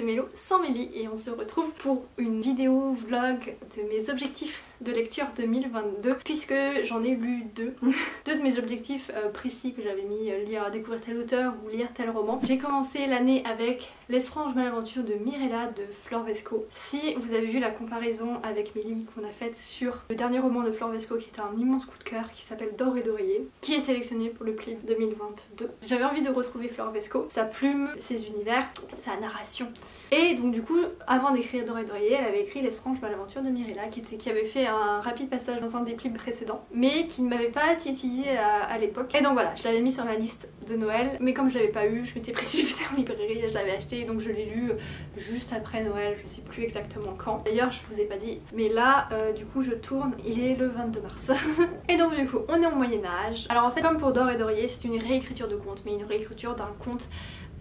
c'est Mélo sans Mélie et on se retrouve pour une vidéo vlog de mes objectifs de lecture 2022 puisque j'en ai lu deux. Deux de mes objectifs précis que j'avais mis, lire, découvrir tel auteur ou lire tel roman. J'ai commencé l'année avec L'étrange malenventure de Mirella de Flor Vesco. Si vous avez vu la comparaison avec Mélie qu'on a faite sur le dernier roman de Flor Vesco qui était un immense coup de cœur qui s'appelle D'or et d'oreiller, qui est sélectionné pour le PLIB 2022. J'avais envie de retrouver Flor Vesco, sa plume, ses univers, sa narration. Et donc du coup, avant d'écrire D'or et d'oreiller, elle avait écrit L'étrange malenventure de Mirella qui avait fait un rapide passage dans un des PLIB précédents, mais qui ne m'avait pas titillé à l'époque. Et donc voilà, je l'avais mis sur ma liste de Noël, mais comme je l'avais pas eu, je m'étais précipitée en librairie et je l'avais acheté, donc je l'ai lu juste après Noël, je sais plus exactement quand. D'ailleurs, je vous ai pas dit, mais là, du coup, je tourne, il est le 22 mars. Et donc du coup, on est au Moyen-Âge. Alors en fait, comme pour D'or et d'oreiller, c'est une réécriture de conte, mais une réécriture d'un conte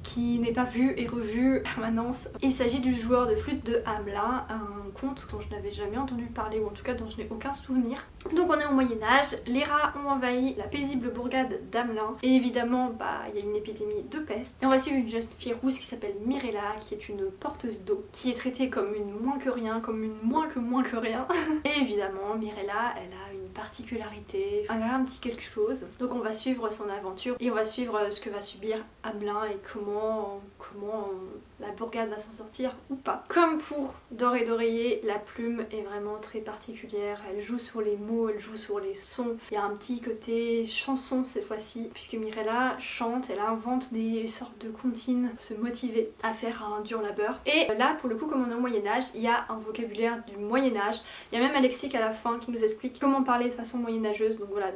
qui n'est pas vu et revu en permanence. Il s'agit du joueur de flûte de Hamelin, un conte dont je n'avais jamais entendu parler, ou en tout cas dont je n'ai aucun souvenir. Donc on est au Moyen-Âge, les rats ont envahi la paisible bourgade d'Hamelin, et évidemment il y a une épidémie de peste. Et on va suivre une jeune fille rousse qui s'appelle Mirella, qui est une porteuse d'eau, qui est traitée comme une moins que rien, comme une moins que rien. Et évidemment, Mirella, elle a une particularité, un petit quelque chose. Donc on va suivre son aventure et on va suivre ce que va subir Hamelin et comment la bourgade va s'en sortir ou pas. Comme pour D'or et d'oreiller, la plume est vraiment très particulière, elle joue sur les mots, elle joue sur les sons. Il y a un petit côté chanson cette fois-ci, puisque Mirella chante, elle invente des sortes de comptines pour se motiver à faire un dur labeur. Et là, pour le coup, comme on est au Moyen-Âge, il y a un vocabulaire du Moyen-Âge. Il y a même un lexique à la fin qui nous explique comment parler de façon moyenâgeuse, donc voilà,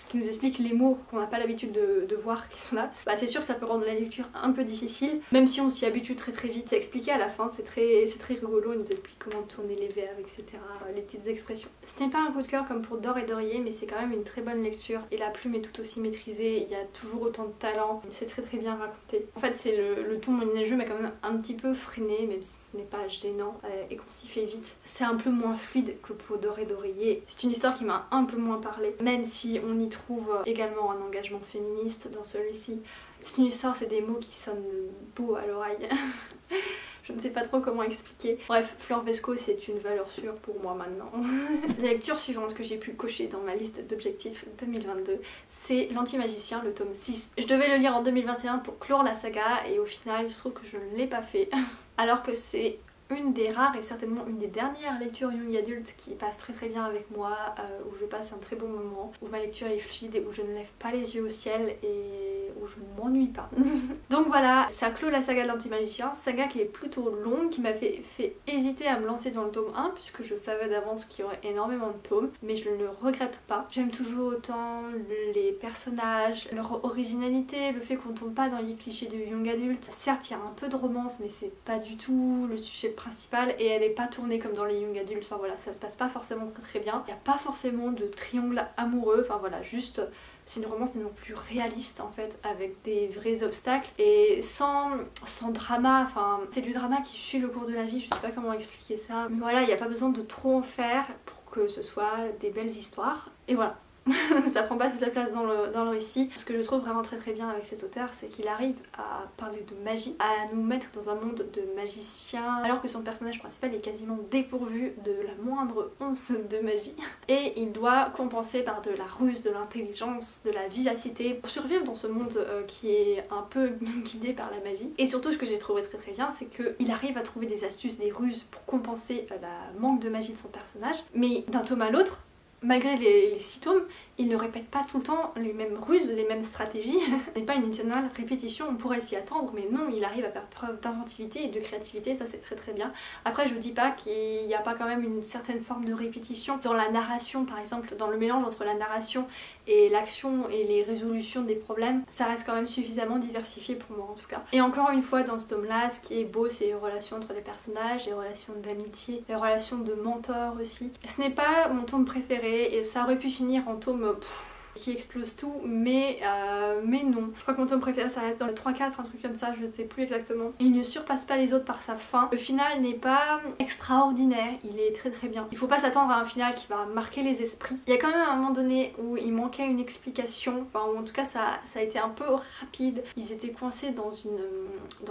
qui nous explique les mots qu'on n'a pas l'habitude de voir qui sont là. C'est sûr que ça peut rendre la lecture un peu difficile, même si on s'y habitue très vite. C'est expliqué à la fin, c'est très rigolo, il nous explique comment tourner les verbes, etc. Les petites expressions. Ce n'est pas un coup de cœur comme pour D'or et d'oreiller, mais c'est quand même une très bonne lecture et la plume est tout aussi maîtrisée, il y a toujours autant de talent, c'est très bien raconté. En fait c'est le ton moyenâgeux mais quand même un petit peu freiné, même si ce n'est pas gênant et qu'on s'y fait vite. C'est un peu moins fluide que pour D'or et d'oreiller. C'est une histoire qui m'a un peu moins parlé, même si on y trouve également un engagement féministe dans celui-ci. C'est une histoire, c'est des mots qui sonnent beaux à l'oreille. Je ne sais pas trop comment expliquer. Bref, Flor Vesco c'est une valeur sûre pour moi maintenant. La lecture suivante que j'ai pu cocher dans ma liste d'objectifs 2022, c'est L'Anti-Magicien, le tome 6. Je devais le lire en 2021 pour clore la saga et au final il se trouve que je ne l'ai pas fait. Alors que c'est une des rares et certainement une des dernières lectures young adulte qui passe très bien avec moi, où je passe un très bon moment, où ma lecture est fluide et où je ne lève pas les yeux au ciel et où je ne m'ennuie pas. Donc voilà, ça clôt la saga de l'Anti-Magicien, saga qui est plutôt longue, qui m'a fait hésiter à me lancer dans le tome 1 puisque je savais d'avance qu'il y aurait énormément de tomes, mais je ne le regrette pas. J'aime toujours autant les personnages, leur originalité, le fait qu'on tombe pas dans les clichés de young adulte. Certes, il y a un peu de romance, mais c'est pas du tout le sujet principale et elle est pas tournée comme dans les young adultes, enfin voilà, ça se passe pas forcément très bien. Il n'y a pas forcément de triangle amoureux, enfin voilà, juste c'est une romance non plus réaliste en fait, avec des vrais obstacles et sans drama, enfin c'est du drama qui suit le cours de la vie, je sais pas comment expliquer ça, mais voilà, il n'y a pas besoin de trop en faire pour que ce soit des belles histoires, et voilà. Ça prend pas toute la place dans le récit. Ce que je trouve vraiment très bien avec cet auteur, c'est qu'il arrive à parler de magie, à nous mettre dans un monde de magiciens, alors que son personnage principal est quasiment dépourvu de la moindre once de magie. Et il doit compenser par de la ruse, de l'intelligence, de la vivacité pour survivre dans ce monde qui est un peu guidé par la magie. Et surtout, ce que j'ai trouvé très bien, c'est qu'il arrive à trouver des astuces, des ruses pour compenser la manque de magie de son personnage, mais d'un tome à l'autre, malgré les 6 tomes, il ne répète pas tout le temps les mêmes ruses, les mêmes stratégies. Ce n'est pas une éternelle répétition, on pourrait s'y attendre, mais non, il arrive à faire preuve d'inventivité et de créativité, ça c'est très bien. Après je vous dis pas qu'il n'y a pas quand même une certaine forme de répétition dans la narration, par exemple, dans le mélange entre la narration et l'action et les résolutions des problèmes, ça reste quand même suffisamment diversifié pour moi en tout cas. Et encore une fois, dans ce tome-là, ce qui est beau, c'est les relations entre les personnages, les relations d'amitié, les relations de mentor aussi. Ce n'est pas mon tome préféré, et ça aurait pu finir en tome qui explose tout, mais non. Je crois que mon tome préféré ça reste dans le 3-4, un truc comme ça, je ne sais plus exactement. Il ne surpasse pas les autres par sa fin. Le final n'est pas extraordinaire, il est très très bien. Il faut pas s'attendre à un final qui va marquer les esprits. Il y a quand même un moment donné où il manquait une explication, enfin en tout cas ça a été un peu rapide. Ils étaient coincés dans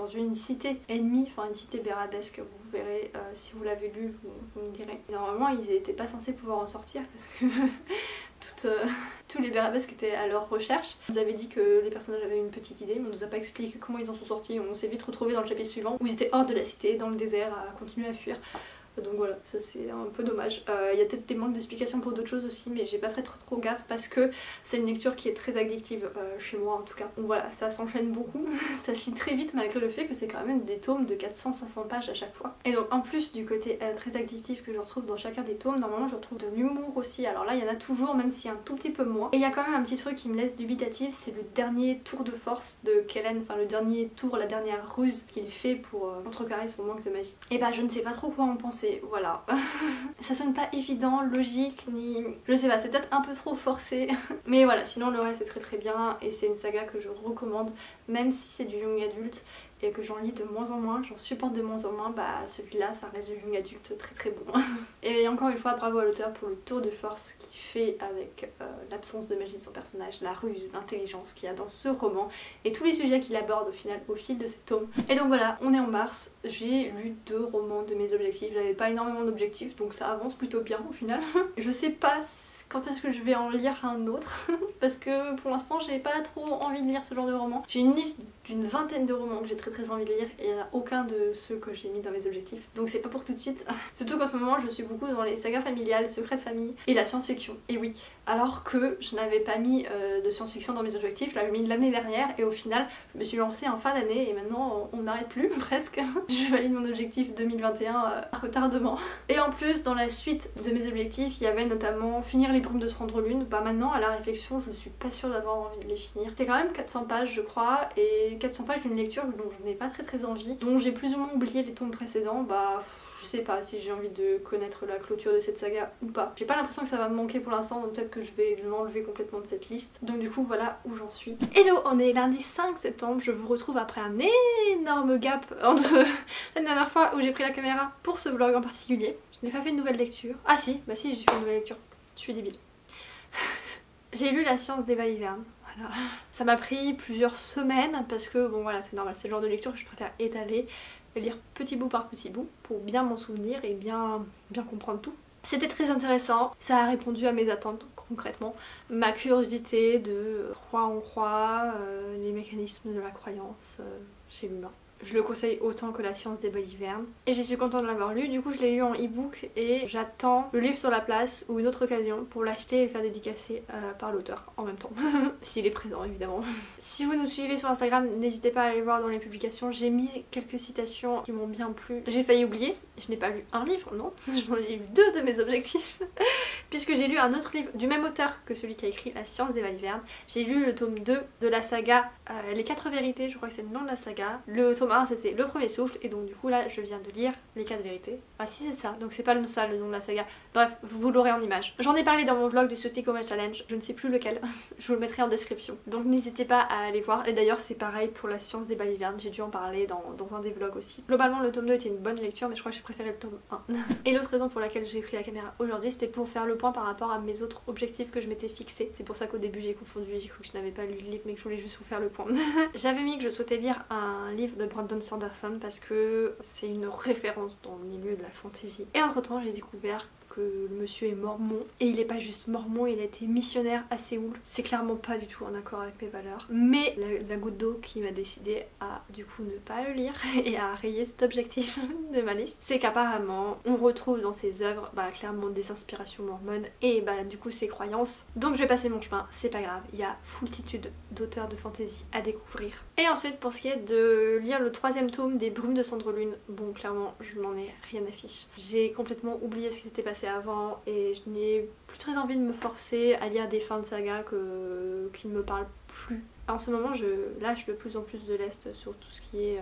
une cité ennemie, enfin une cité béradesque, vous verrez si vous l'avez lu, vous me direz. Et normalement ils n'étaient pas censés pouvoir en sortir parce que tous les béradesques étaient à leur recherche. On nous avait dit que les personnages avaient une petite idée, mais on nous a pas expliqué comment ils en sont sortis. On s'est vite retrouvés dans le chapitre suivant où ils étaient hors de la cité, dans le désert, à continuer à fuir. Donc voilà, ça c'est un peu dommage. Il y a peut-être des manques d'explications pour d'autres choses aussi, mais j'ai pas fait trop gaffe parce que c'est une lecture qui est très addictive chez moi en tout cas. Donc voilà, ça s'enchaîne beaucoup, ça se lit très vite malgré le fait que c'est quand même des tomes de 400-500 pages à chaque fois. Et donc en plus du côté très addictif que je retrouve dans chacun des tomes, normalement je retrouve de l'humour aussi. Alors là il y en a toujours, même si un tout petit peu moins. Et il y a quand même un petit truc qui me laisse dubitative, c'est le dernier tour de force de Kellen, enfin le dernier tour, la dernière ruse qu'il fait pour contrecarrer son manque de magie. Et bah je ne sais pas trop quoi en penser. Voilà. Ça sonne pas évident, logique, ni... Je sais pas, c'est peut-être un peu trop forcé. Mais voilà, sinon le reste est très bien et c'est une saga que je recommande, même si c'est du young adulte et que j'en lis de moins en moins, j'en supporte de moins en moins, bah celui-là ça reste du young adulte très bon. Et encore une fois, bravo à l'auteur pour le tour de force qu'il fait avec l'absence de magie de son personnage, la ruse, l'intelligence qu'il y a dans ce roman et tous les sujets qu'il aborde au final au fil de ces tomes. Et donc voilà, on est en mars, j'ai lu 2 romans de mes objectifs, j'avais pas énormément d'objectifs donc ça avance plutôt bien au final. Je sais pas quand est-ce que je vais en lire un autre parce que pour l'instant j'ai pas trop envie de lire ce genre de roman. J'ai une liste d'une vingtaine de romans que j'ai très envie de lire et il n'y en a aucun de ceux que j'ai mis dans mes objectifs, donc c'est pas pour tout de suite. Surtout qu'en ce moment je suis beaucoup dans les sagas familiales, les secrets de famille et la science-fiction. Et oui, alors que je n'avais pas mis de science-fiction dans mes objectifs, je l'avais mis l'année dernière et au final je me suis lancée en fin d'année et maintenant on n'arrête plus presque. Je valide mon objectif 2021 à retardement. Et en plus dans la suite de mes objectifs il y avait notamment finir les brumes de Cendrelune. Bah maintenant à la réflexion je suis pas sûre d'avoir envie de les finir. C'est quand même 400 pages je crois et 400 pages d'une lecture dont je n'ai pas très envie, dont j'ai plus ou moins oublié les tomes précédents. Bah je sais pas si j'ai envie de connaître la clôture de cette saga ou pas. J'ai pas l'impression que ça va me manquer pour l'instant, donc peut-être que je vais l'enlever complètement de cette liste. Donc du coup voilà où j'en suis. Hello, on est lundi 5 septembre, je vous retrouve après un énorme gap entre la dernière fois où j'ai pris la caméra pour ce vlog en particulier. Je n'ai pas fait une nouvelle lecture. Ah si, bah si j'ai fait une nouvelle lecture. Je suis débile. J'ai lu La science des balivernes. Voilà. Ça m'a pris plusieurs semaines parce que bon voilà c'est normal, c'est le genre de lecture que je préfère étaler et lire petit bout par petit bout pour bien m'en souvenir et bien comprendre tout. C'était très intéressant, ça a répondu à mes attentes concrètement. Ma curiosité de croire on croit, les mécanismes de la croyance chez l'humain. Je le conseille autant que La science des balivernes. Et je suis contente de l'avoir lu, du coup je l'ai lu en e-book et j'attends le livre sur la place ou une autre occasion pour l'acheter et le faire dédicacer par l'auteur en même temps. S'il est présent évidemment. Si vous nous suivez sur Instagram, n'hésitez pas à aller voir dans les publications, j'ai mis quelques citations qui m'ont bien plu. J'ai failli oublier, je n'ai pas lu un livre, non, j'en ai lu 2 de mes objectifs. Puisque j'ai lu un autre livre du même auteur que celui qui a écrit La science des balivernes. J'ai lu le tome 2 de la saga Les 4 vérités, je crois que c'est le nom de la saga. Le tome 1 c'était Le premier souffle et donc du coup là je viens de lire Les 4 vérités. Ah si c'est ça, donc c'est pas ça le nom de la saga. Bref, vous l'aurez en image. J'en ai parlé dans mon vlog du Sotikoma Challenge, je ne sais plus lequel, je vous le mettrai en description. Donc n'hésitez pas à aller voir. Et d'ailleurs c'est pareil pour La science des balivernes, j'ai dû en parler dans un des vlogs aussi. Globalement le tome 2 était une bonne lecture mais je crois que j'ai préféré le tome 1. Et l'autre raison pour laquelle j'ai pris la caméra aujourd'hui c'était pour faire le point par rapport à mes autres objectifs que je m'étais fixés. C'est pour ça qu'au début j'ai confondu, j'ai cru que je n'avais pas lu le livre mais que je voulais juste vous faire le point. J'avais mis que je souhaitais lire un livre de Brandon Sanderson parce que c'est une référence dans le milieu de la fantasy. Et entre temps j'ai découvert que le monsieur est mormon et il est pas juste mormon, il a été missionnaire à Séoul. C'est clairement pas du tout en accord avec mes valeurs, mais la goutte d'eau qui m'a décidé à du coup ne pas le lire et à rayer cet objectif de ma liste, c'est qu'apparemment on retrouve dans ses œuvres clairement des inspirations mormones et du coup ses croyances. Donc je vais passer mon chemin, c'est pas grave, il y a foultitude d'auteurs de fantasy à découvrir. Et ensuite pour ce qui est de lire le 3e tome des Brumes de Cendrelune, bon clairement je n'en ai rien à fiche. J'ai complètement oublié ce qui s'était passé avant et je n'ai plus très envie de me forcer à lire des fins de saga qui ne me parlent plus En ce moment je lâche de plus en plus de lest sur tout ce qui est...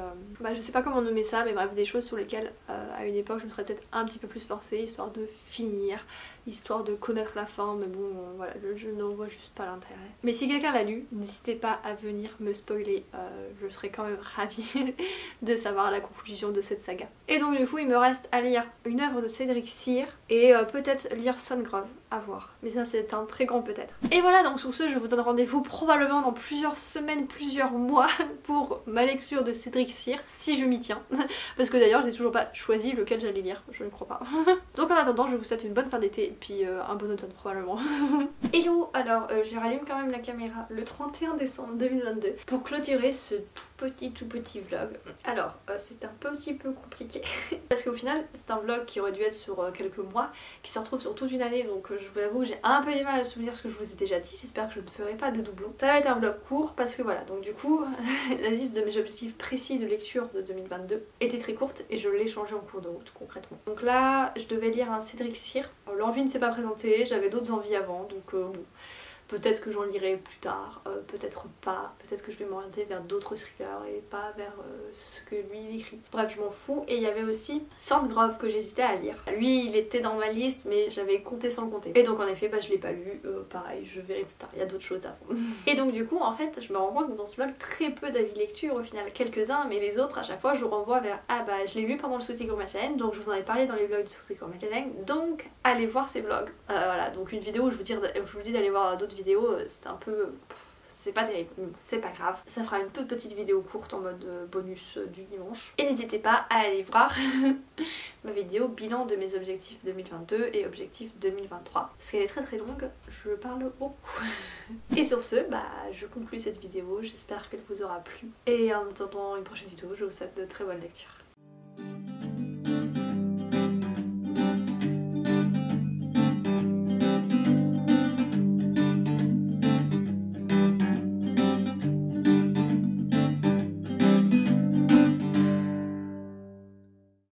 je sais pas comment nommer ça, mais bref, des choses sur lesquelles à une époque je me serais peut-être un petit peu plus forcée, histoire de finir, histoire de connaître la fin, mais bon voilà, je n'en vois juste pas l'intérêt. Mais si quelqu'un l'a lu, n'hésitez pas à venir me spoiler, je serais quand même ravie de savoir la conclusion de cette saga. Et donc du coup il me reste à lire une œuvre de Cédric Cyr et peut-être lire Sungrove, à voir. Mais ça c'est un très grand peut-être. Et voilà, donc sur ce je vous donne rendez-vous probablement dans plusieurs semaines, plusieurs mois pour ma lecture de Cédric Cyr, si je m'y tiens. Parce que d'ailleurs j'ai toujours pas choisi lequel j'allais lire, je ne crois pas. Donc en attendant je vous souhaite une bonne fin d'été et puis un bon automne probablement. Hello, alors je rallume quand même la caméra le 31 décembre 2022 pour clôturer ce tout petit vlog. Alors c'est un petit peu compliqué parce qu'au final c'est un vlog qui aurait dû être sur quelques mois, qui se retrouve sur toute une année, donc je vous avoue que j'ai un peu du mal à souvenir ce que je vous ai déjà dit, j'espère que je ne ferai pas de doublons. Ça va être un vlog court parce que voilà, donc du coup la liste de mes objectifs précis de lecture de 2022 était très courte et je l'ai changée en cours de route concrètement. Donc là je devais lire un Cédric Cyr, l'envie ne s'est pas présentée, j'avais d'autres envies avant, donc bon. Peut-être que j'en lirai plus tard, peut-être pas, peut-être que je vais m'orienter vers d'autres thrillers et pas vers ce que lui il écrit. Bref, je m'en fous. Et il y avait aussi Sandgrove que j'hésitais à lire. Lui il était dans ma liste mais j'avais compté sans le compter. Et donc en effet je l'ai pas lu, pareil je verrai plus tard, il y a d'autres choses avant. Et donc du coup en fait je me rends compte que dans ce vlog très peu d'avis de lecture au final, quelques-uns, mais les autres à chaque fois je renvoie vers ah bah je l'ai lu pendant le Sweetie Gourmet Challenge, donc je vous en ai parlé dans les vlogs du Sweetie Gourmet Challenge, donc allez voir ces vlogs. Voilà, donc une vidéo où je vous dis d'aller voir d'autres vidéos, c'était un peu... c'est pas terrible, c'est pas grave. Ça fera une toute petite vidéo courte en mode bonus du dimanche. Et n'hésitez pas à aller voir ma vidéo bilan de mes objectifs 2022 et objectifs 2023. Parce qu'elle est très longue, je parle beaucoup. Et sur ce, je conclue cette vidéo, j'espère qu'elle vous aura plu. Et en attendant une prochaine vidéo, je vous souhaite de très bonnes lectures.